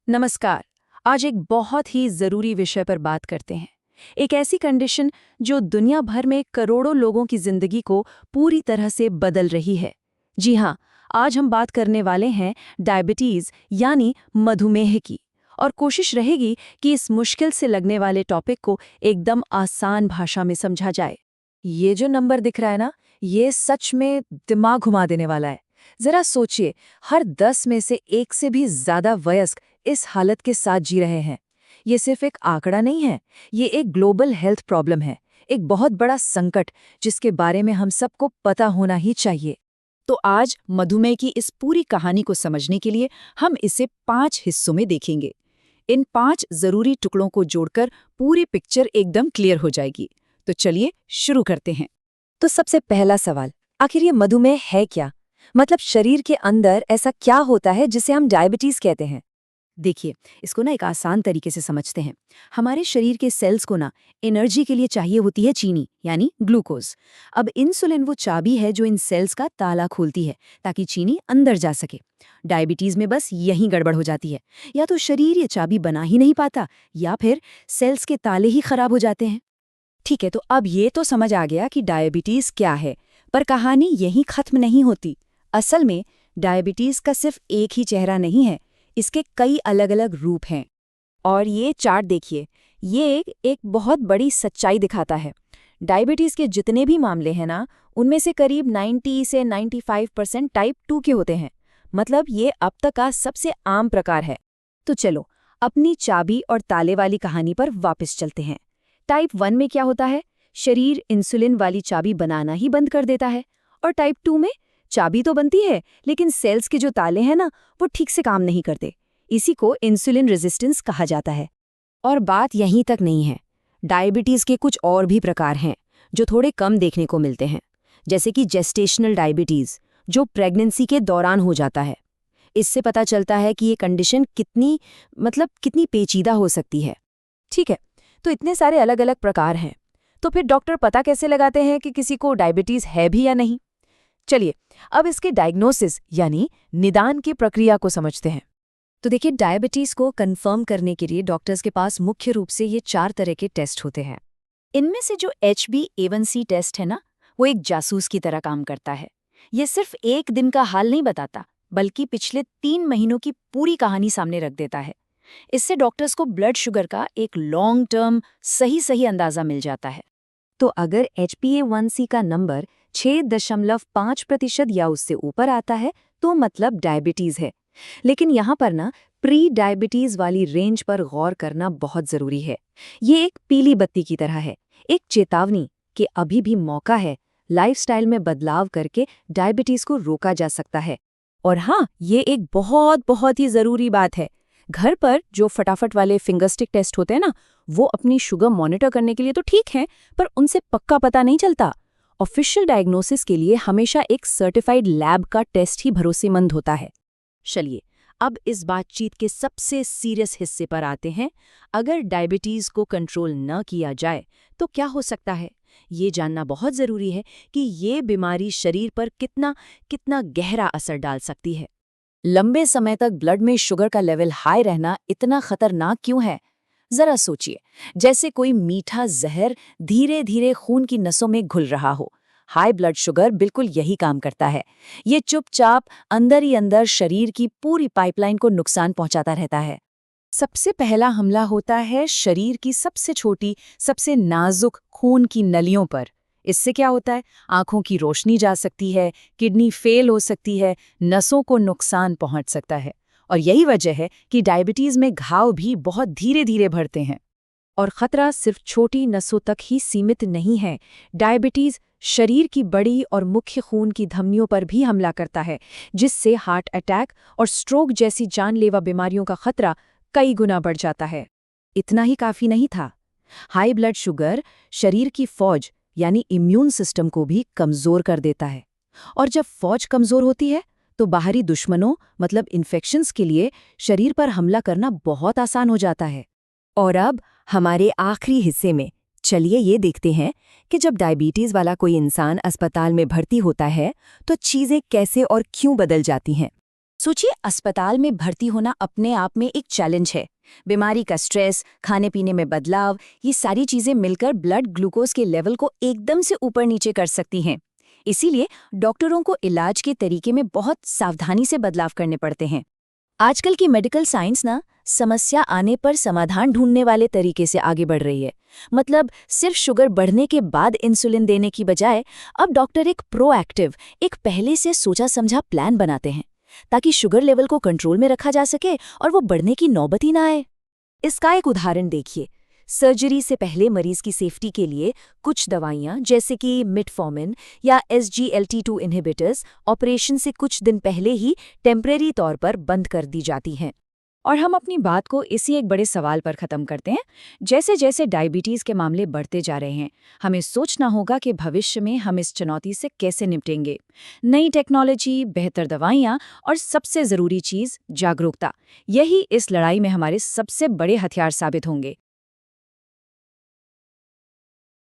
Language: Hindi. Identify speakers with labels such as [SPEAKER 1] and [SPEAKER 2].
[SPEAKER 1] नमस्कार। आज एक बहुत ही ज़रूरी विषय पर बात करते हैं। एक ऐसी कंडीशन जो दुनिया भर में करोड़ों लोगों की ज़िंदगी को पूरी तरह से बदल रही है। जी हाँ, आज हम बात करने वाले हैं डायबिटीज़ यानी मधुमेह की। और कोशिश रहेगी कि इस मुश्किल से लगने वाले टॉपिक को एकदम आसान भाषा में समझा जाए। ये जो नंबर दिख रहा है ना, ये सच में दिमाग घुमा देने वाला है। ज़रा सोचिए, हर 10 में से एक से भी ज़्यादा वयस्क इस हालत के साथ जी रहे हैं। ये सिर्फ एक आंकड़ा नहीं है, ये एक ग्लोबल हेल्थ प्रॉब्लम है, एक बहुत बड़ा संकट जिसके बारे में हम सबको पता होना ही चाहिए।
[SPEAKER 2] तो आज मधुमेह की इस पूरी कहानी को समझने के लिए हम इसे 5 हिस्सों में देखेंगे। इन 5 जरूरी टुकड़ों को जोड़कर पूरी पिक्चर एकदम क्लियर हो जाएगी। तो चलिए शुरू करते हैं।
[SPEAKER 1] तो सबसे पहला सवाल, आखिर ये मधुमेह है क्या? मतलब शरीर के अंदर ऐसा क्या होता है जिसे हम डायबिटीज कहते हैं? देखिए, इसको ना एक आसान तरीके से समझते हैं। हमारे शरीर के सेल्स को ना एनर्जी के लिए चाहिए होती है चीनी यानी ग्लूकोज। अब इंसुलिन वो चाबी है जो इन सेल्स का ताला खोलती है ताकि चीनी अंदर जा सके। डायबिटीज में बस यही गड़बड़ हो जाती है, या तो शरीर ये चाबी बना ही नहीं पाता या फिर सेल्स के ताले ही खराब हो जाते हैं।
[SPEAKER 2] ठीक है, तो अब ये तो समझ आ गया कि डायबिटीज क्या है, पर कहानी यहीं खत्म नहीं होती। असल में डायबिटीज का सिर्फ एक ही चेहरा नहीं है, इसके कई अलग अलग रूप हैं। और ये चार्ट देखिए, ये एक बहुत बड़ी सच्चाई दिखाता है। डायबिटीज के जितने भी मामले हैं ना, उनमें से करीब 90 से 95% टाइप 2 के होते हैं। मतलब ये अब तक का सबसे आम प्रकार है। तो चलो अपनी चाबी और ताले वाली कहानी पर वापस चलते हैं। टाइप 1 में क्या होता है? शरीर इंसुलिन वाली चाबी बनाना ही बंद कर देता है। और टाइप 2 में चाबी तो बनती है, लेकिन सेल्स के जो ताले हैं ना, वो ठीक से काम नहीं करते। इसी को इंसुलिन रेजिस्टेंस कहा जाता है। और बात यहीं तक नहीं है। डायबिटीज के कुछ और भी प्रकार हैं जो थोड़े कम देखने को मिलते हैं, जैसे कि जेस्टेशनल डायबिटीज, जो प्रेगनेंसी के दौरान हो जाता है। इससे पता चलता है कि ये कंडीशन कितनी पेचीदा हो सकती है। ठीक है, तो इतने सारे अलग अलग प्रकार हैं, तो फिर डॉक्टर पता कैसे लगाते हैं कि किसी को डायबिटीज है भी या नहीं? चलिए अब इसके डायग्नोसिस यानी निदान की प्रक्रिया को समझते हैं। तो देखिए, डायबिटीज को कंफर्म करने के लिए डॉक्टर्स के पास मुख्य रूप से ये 4 तरह के टेस्ट होते हैं। इनमें से जो HbA1c टेस्ट है ना, वो एक जासूस की तरह काम करता है। ये सिर्फ एक दिन का हाल नहीं बताता, बल्कि पिछले 3 महीनों की पूरी कहानी सामने रख देता है। इससे डॉक्टर्स को ब्लड शुगर का एक लॉन्ग टर्म सही अंदाजा मिल जाता है। तो अगर HbA1c का नंबर 6.5% या उससे ऊपर आता है तो मतलब डायबिटीज है। लेकिन यहाँ पर ना प्री डायबिटीज वाली रेंज पर गौर करना बहुत जरूरी है। ये एक पीली बत्ती की तरह है, एक चेतावनी कि अभी भी मौका है, लाइफस्टाइल में बदलाव करके डायबिटीज को रोका जा सकता है। और हाँ, ये एक बहुत ही जरूरी बात है। घर पर जो फटाफट वाले फिंगरस्टिक टेस्ट होते हैं ना, वो अपनी शुगर मॉनिटर करने के लिए तो ठीक है, पर उनसे पक्का पता नहीं चलता। ऑफिशियल डायग्नोसिस के लिए हमेशा एक सर्टिफाइड लैब का टेस्ट ही भरोसेमंद होता है। चलिए अब इस बातचीत के सबसे सीरियस हिस्से पर आते हैं। अगर डायबिटीज को कंट्रोल न किया जाए तो क्या हो सकता है? ये जानना बहुत जरूरी है कि ये बीमारी शरीर पर कितना गहरा असर डाल सकती है। लंबे समय तक ब्लड में शुगर का लेवल हाई रहना इतना खतरनाक क्यों है? जरा सोचिए, जैसे कोई मीठा जहर धीरे धीरे खून की नसों में घुल रहा हो। हाई ब्लड शुगर बिल्कुल यही काम करता है। ये चुपचाप अंदर ही अंदर शरीर की पूरी पाइपलाइन को नुकसान पहुंचाता रहता है। सबसे पहला हमला होता है शरीर की सबसे छोटी, सबसे नाजुक खून की नलियों पर। इससे क्या होता है? आंखों की रोशनी जा सकती है, किडनी फेल हो सकती है, नसों को नुकसान पहुंच सकता है। और यही वजह है कि डायबिटीज में घाव भी बहुत धीरे धीरे बढ़ते हैं। और खतरा सिर्फ छोटी नसों तक ही सीमित नहीं है। डायबिटीज शरीर की बड़ी और मुख्य खून की धमनियों पर भी हमला करता है, जिससे हार्ट अटैक और स्ट्रोक जैसी जानलेवा बीमारियों का खतरा कई गुना बढ़ जाता है। इतना ही काफी नहीं था, हाई ब्लड शुगर शरीर की फौज यानी इम्यून सिस्टम को भी कमजोर कर देता है। और जब फौज कमजोर होती है तो बाहरी दुश्मनों मतलब इन्फेक्शंस के लिए शरीर पर हमला करना बहुत आसान हो जाता है। और अब हमारे आखिरी हिस्से में चलिए ये देखते हैं कि जब डायबिटीज वाला कोई इंसान अस्पताल में भर्ती होता है तो चीजें कैसे और क्यों बदल जाती हैं। सोचिए, अस्पताल में भर्ती होना अपने आप में एक चैलेंज है। बीमारी का स्ट्रेस, खाने पीने में बदलाव, ये सारी चीजें मिलकर ब्लड ग्लूकोज के लेवल को एकदम से ऊपर नीचे कर सकती हैं। इसीलिए डॉक्टरों को इलाज के तरीके में बहुत सावधानी से बदलाव करने पड़ते हैं। आजकल की मेडिकल साइंस ना समस्या आने पर समाधान ढूंढने वाले तरीके से आगे बढ़ रही है। मतलब सिर्फ शुगर बढ़ने के बाद इंसुलिन देने की बजाय अब डॉक्टर एक प्रोएक्टिव, एक पहले से सोचा समझा प्लान बनाते हैं ताकि शुगर लेवल को कंट्रोल में रखा जा सके और वो बढ़ने की नौबत ही ना आए। इसका एक उदाहरण देखिए। सर्जरी से पहले मरीज की सेफ्टी के लिए कुछ दवाइयां जैसे कि मिटफॉर्मिन या SGLT2 इनहिबिटर्स ऑपरेशन से कुछ दिन पहले ही टेम्परेरी तौर पर बंद कर दी जाती हैं। और हम अपनी बात को इसी एक बड़े सवाल पर ख़त्म करते हैं। जैसे जैसे डायबिटीज़ के मामले बढ़ते जा रहे हैं, हमें सोचना होगा कि भविष्य में हम इस चुनौती से कैसे निपटेंगे। नई टेक्नोलॉजी, बेहतर दवाइयाँ और सबसे ज़रूरी चीज़ जागरूकता, यही इस लड़ाई में हमारे सबसे बड़े हथियार साबित होंगे।